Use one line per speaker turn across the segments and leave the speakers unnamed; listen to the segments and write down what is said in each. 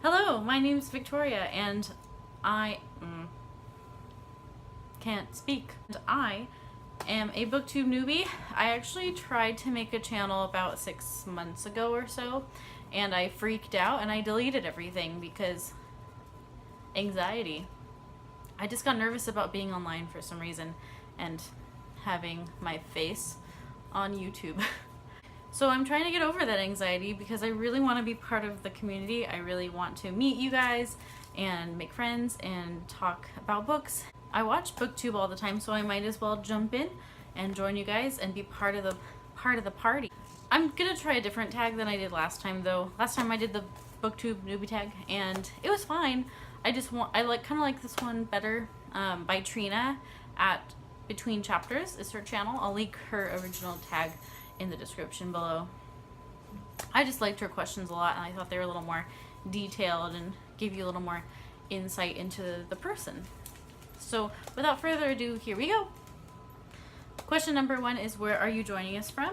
Hello, my name's Victoria, and I can't speak. And I am a Booktube newbie. I actually tried to make a channel about 6 months ago or so, and I freaked out and I deleted everything because anxiety. I just got nervous about being online for some reason and having my face on YouTube. So I'm trying to get over that anxiety because I really want to be part of the community. I really want to meet you guys and make friends and talk about books. I watch Booktube all the time, so I might as well jump in and join you guys and be part of the party. I'm gonna try a different tag than I did last time though. Last time I did the Booktube newbie tag and it was fine. I kind of like this one better, by Trina at Between Chapters is her channel. I'll link her original tag in the description below. I just liked her questions a lot and I thought they were a little more detailed and gave you a little more insight into the person. So without further ado, here we go. Question number 1 is, where are you joining us from?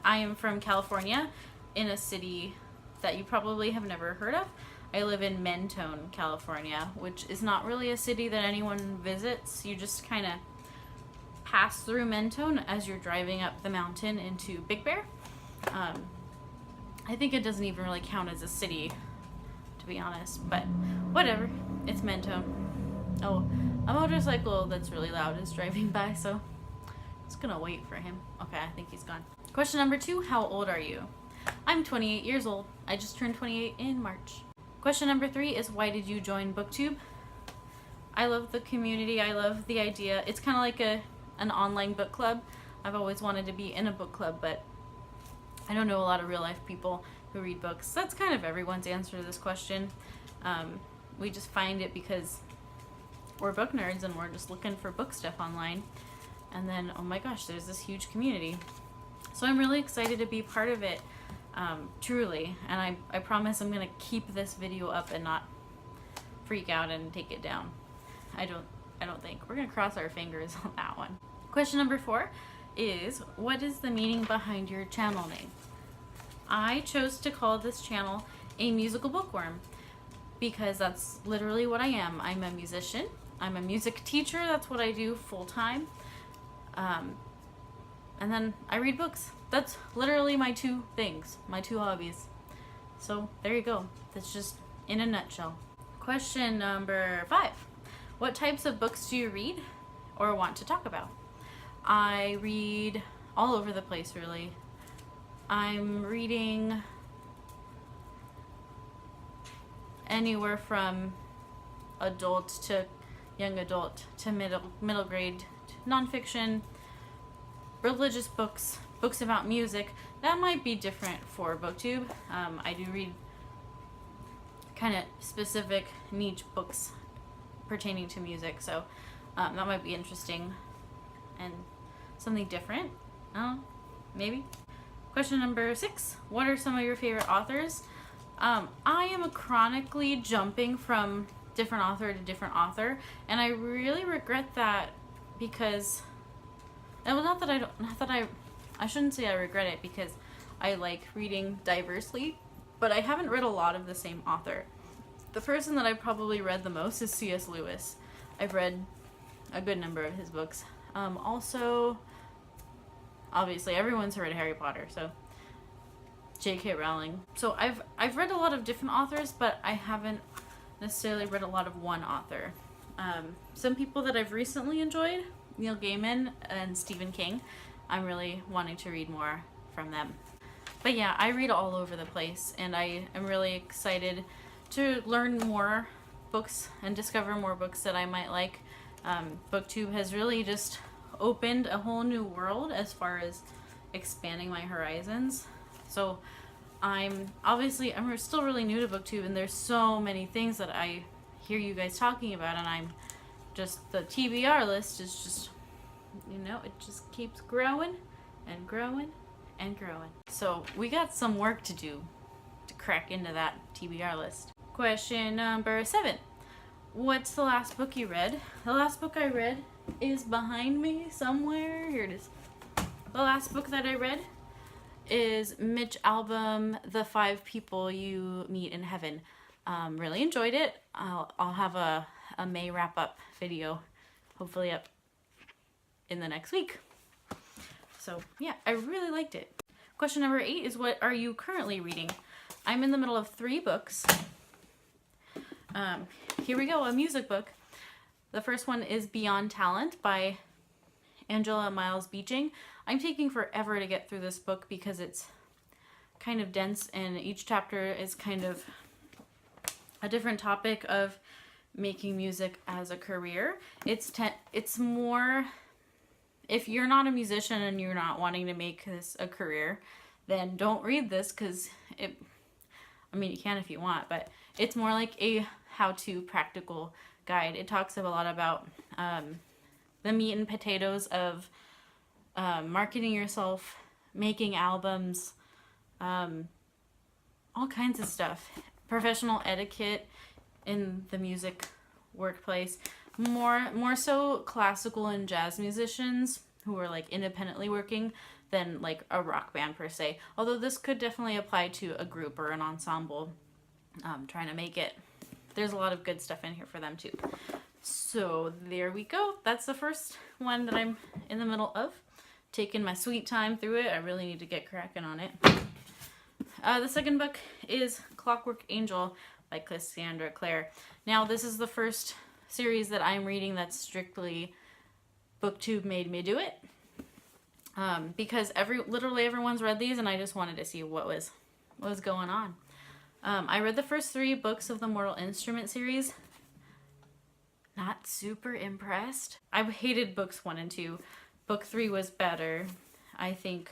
I am from California, in a city that you probably have never heard of. I live in Mentone, California, which is not really a city that anyone visits. You just kind of pass through Mentone as you're driving up the mountain into Big Bear. I think it doesn't even really count as a city, to be honest, but whatever, it's Mentone. Oh, a motorcycle that's really loud is driving by, so I'm just gonna wait for him. Okay, I think he's gone. Question number 2, how old are you? I'm 28 years old. I just turned 28 in March. Question number 3 is, why did you join Booktube? I love the community. I love the idea. It's kind of like an online book club. I've always wanted to be in a book club, but I don't know a lot of real life people who read books. That's kind of everyone's answer to this question. We just find it because we're book nerds and we're just looking for book stuff online. And then, oh my gosh, there's this huge community. So I'm really excited to be part of it, truly. And I promise I'm going to keep this video up and not freak out and take it down. I don't think. We're going to cross our fingers on that one. Question number 4 is, what is the meaning behind your channel name? I chose to call this channel a musical bookworm because that's literally what I am. I'm a musician. I'm a music teacher. That's what I do full time. And then I read books. That's literally my 2 things, my 2 hobbies. So there you go. That's just in a nutshell. Question number 5. What types of books do you read or want to talk about? I read all over the place, really. I'm reading anywhere from adult to young adult to middle grade, nonfiction, religious books, books about music. That might be different for Booktube. I do read kind of specific niche books pertaining to music, so that might be interesting and something different. Maybe. Question number 6, what are some of your favorite authors? I am chronically jumping from different author to different author, and I really regret that because, well, I shouldn't say I regret it because I like reading diversely, but I haven't read a lot of the same author. The person that I've probably read the most is C.S. Lewis. I've read a good number of his books. Also, obviously, everyone's heard of Harry Potter, so J.K. Rowling. So I've read a lot of different authors, but I haven't necessarily read a lot of one author. Some people that I've recently enjoyed, Neil Gaiman and Stephen King. I'm really wanting to read more from them. But yeah, I read all over the place, and I am really excited to learn more books and discover more books that I might like. Booktube has really just opened a whole new world as far as expanding my horizons. So I'm still really new to Booktube, and there's so many things that I hear you guys talking about, and I'm just, the TBR list is just, it just keeps growing and growing and growing. So we got some work to do to crack into that TBR list. Question number 7. What's the last book you read? The last book I read is behind me somewhere. Here it is. The last book that I read is Mitch Albom, The 5 People You Meet in Heaven. Really enjoyed it. I'll have a May wrap up video hopefully up in the next week. So yeah, I really liked it. Question number 8 is, what are you currently reading? I'm in the middle of 3 books. Here we go, a music book. The first one is Beyond Talent by Angela Miles Beeching. I'm taking forever to get through this book because it's kind of dense and each chapter is kind of a different topic of making music as a career. It's more, if you're not a musician and you're not wanting to make this a career, then don't read this, because I mean, you can if you want, but it's more like a how-to practical guide. It talks a lot about the meat and potatoes of marketing yourself, making albums, all kinds of stuff. Professional etiquette in the music workplace. More so classical and jazz musicians who are like independently working than like a rock band per se. Although this could definitely apply to a group or an ensemble trying to make it. There's a lot of good stuff in here for them too. So there we go. That's the first one that I'm in the middle of. Taking my sweet time through it. I really need to get cracking on it. The second book is Clockwork Angel by Cassandra Clare. Now this is the first series that I'm reading that's strictly Booktube made me do it. Because literally everyone's read these and I just wanted to see what was going on. I read the first 3 books of the Mortal Instrument series. Not super impressed. I hated books 1 and 2. Book 3 was better. I think,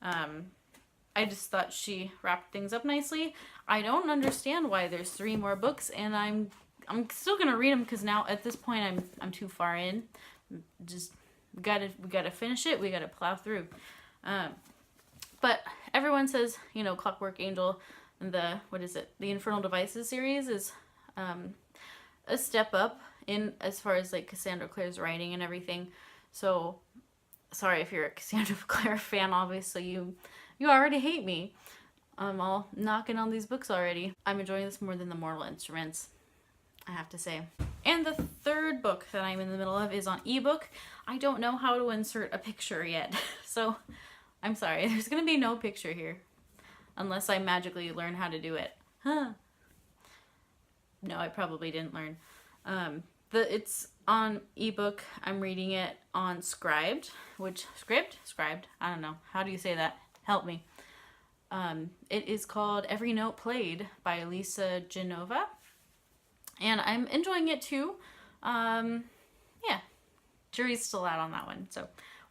I just thought she wrapped things up nicely. I don't understand why there's 3 more books, and I'm still gonna read them because now at this point I'm too far in. Just we gotta finish it. We gotta plow through. But everyone says, you know, Clockwork Angel and the Infernal Devices series is a step up in as far as like Cassandra Clare's writing and everything. So sorry if you're a Cassandra Clare fan. Obviously you already hate me. I'm all knocking on these books already. I'm enjoying this more than the Mortal Instruments, I have to say. And the third book that I'm in the middle of is on ebook. I don't know how to insert a picture yet, so I'm sorry. There's gonna be no picture here unless I magically learn how to do it. Huh. No, I probably didn't learn. It's on ebook. I'm reading it on Scribed, Scribed? I don't know. How do you say that? Help me. It is called Every Note Played by Lisa Genova. And I'm enjoying it too. Yeah, jury's still out on that one, so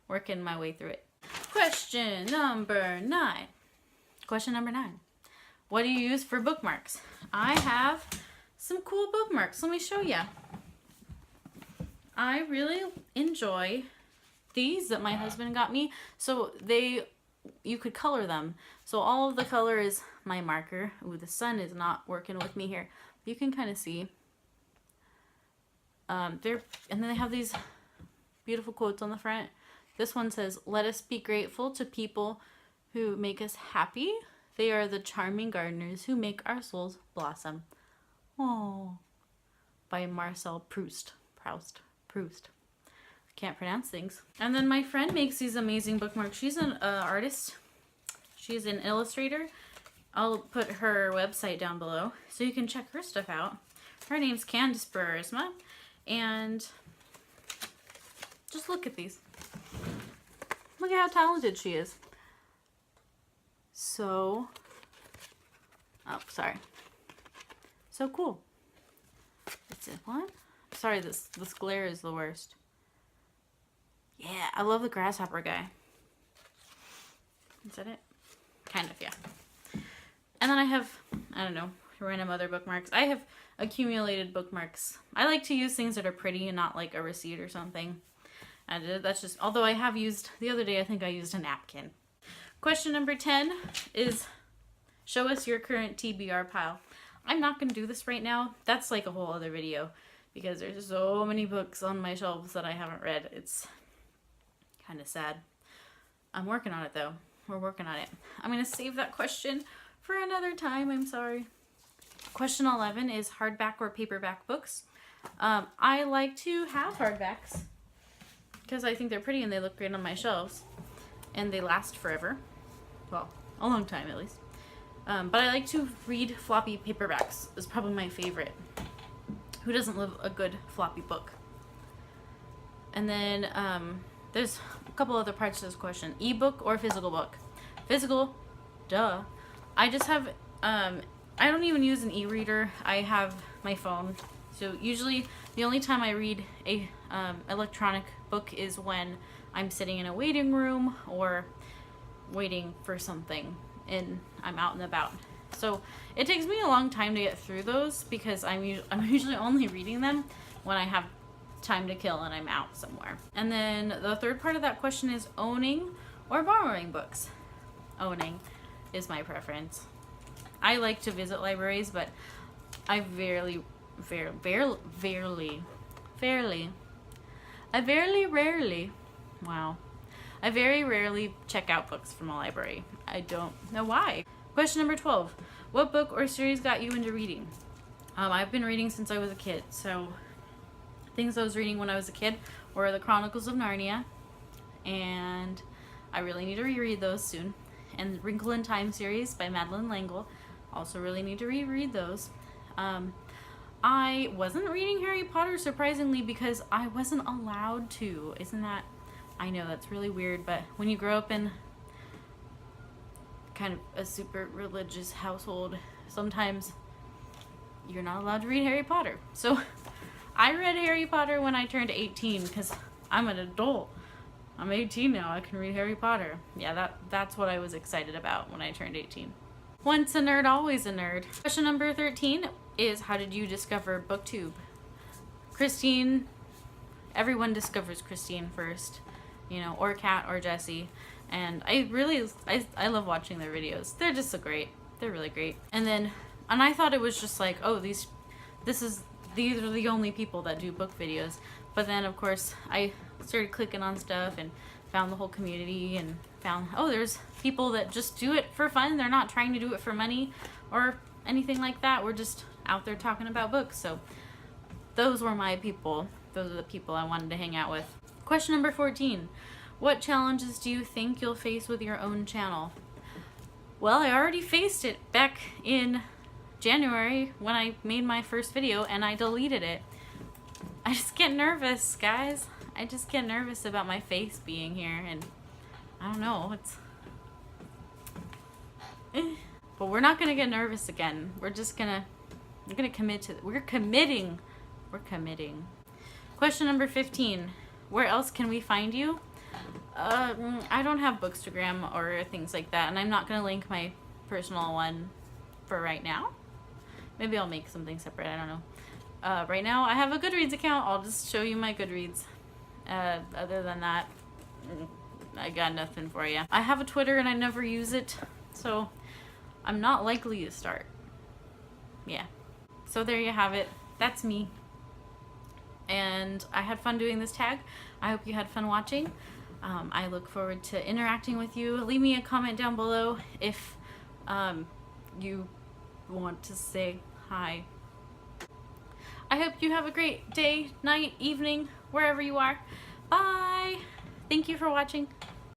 working my way through it. Question number 9. Question number 9. What do you use for bookmarks? I have some cool bookmarks. Let me show you. I really enjoy these that my husband got me. So you could color them. So all of the color is my marker. Ooh, the sun is not working with me here. You can kind of see. And then they have these beautiful quotes on the front. This one says, "Let us be grateful to people who make us happy. They are the charming gardeners who make our souls blossom." Oh, by Marcel Proust. Can't pronounce things. And then my friend makes these amazing bookmarks. She's an artist. She's an illustrator. I'll put her website down below so you can check her stuff out. Her name's Candice Burisma. And just look at these. Look at how talented she is. So cool. It's this one. Sorry, this glare is the worst. Yeah, I love the grasshopper guy. Is that it? Kind of, yeah. And then I have, I don't know, random other bookmarks. I have accumulated bookmarks. I like to use things that are pretty and not like a receipt or something. And that's just, although I have used, the other day I think I used a napkin. Question number 10 is, show us your current TBR pile. I'm not going to do this right now. That's like a whole other video because there's so many books on my shelves that I haven't read. It's kind of sad. I'm working on it though. We're working on it. I'm going to save that question for another time. I'm sorry. Question 11 is hardback or paperback books. I like to have hardbacks because I think they're pretty and they look great on my shelves and they last forever. Well, a long time at least. But I like to read floppy paperbacks. It's probably my favorite. Who doesn't love a good floppy book? And then there's a couple other parts to this question. Ebook or physical book? Physical, duh. I just have, I don't even use an e-reader. I have my phone. So usually the only time I read a electronic book is when I'm sitting in a waiting room or waiting for something and I'm out and about. So it takes me a long time to get through those because I'm usually only reading them when I have time to kill and I'm out somewhere. And then the third part of that question is owning or borrowing books. Owning is my preference. I like to visit libraries, but I very rarely check out books from a library. I don't know why. Question number 12. What book or series got you into reading? I've been reading since I was a kid, so things I was reading when I was a kid were the Chronicles of Narnia, and I really need to reread those soon. And Wrinkle in Time series by Madeleine L'Engle, also really need to reread those. I wasn't reading Harry Potter, surprisingly, because I wasn't allowed to. Isn't that, I know that's really weird, but when you grow up in kind of a super religious household, sometimes you're not allowed to read Harry Potter. So I read Harry Potter when I turned 18 because I'm an adult. I'm 18 now. I can read Harry Potter. Yeah, that's what I was excited about when I turned 18. Once a nerd, always a nerd. Question number 13 is, how did you discover Booktube? Christine, everyone discovers Christine first, you know, or Kat or Jessie. And I love watching their videos. They're just so great. They're really great. And I thought it was just like, oh, these are the only people that do book videos. But then, of course, I started clicking on stuff and found the whole community and found, oh, there's people that just do it for fun. They're not trying to do it for money or anything like that. We're just out there talking about books. So those were my people. Those are the people I wanted to hang out with. Question number 14. What challenges do you think you'll face with your own channel? Well, I already faced it back in January when I made my first video and I deleted it. I just get nervous, guys. I just get nervous about my face being here, and I don't know, but we're not gonna get nervous again. We're gonna commit to we're committing. Question number 15. Where else can we find you? I don't have Bookstagram or things like that, and I'm not gonna link my personal one for right now. Maybe I'll make something separate, I don't know. Right now I have a Goodreads account. I'll just show you my Goodreads. Other than that, I got nothing for you. I have a Twitter and I never use it, so I'm not likely to start. Yeah. So there you have it. That's me. And I had fun doing this tag. I hope you had fun watching. I look forward to interacting with you. Leave me a comment down below if you want to say hi. I hope you have a great day, night, evening, wherever you are. Bye! Thank you for watching.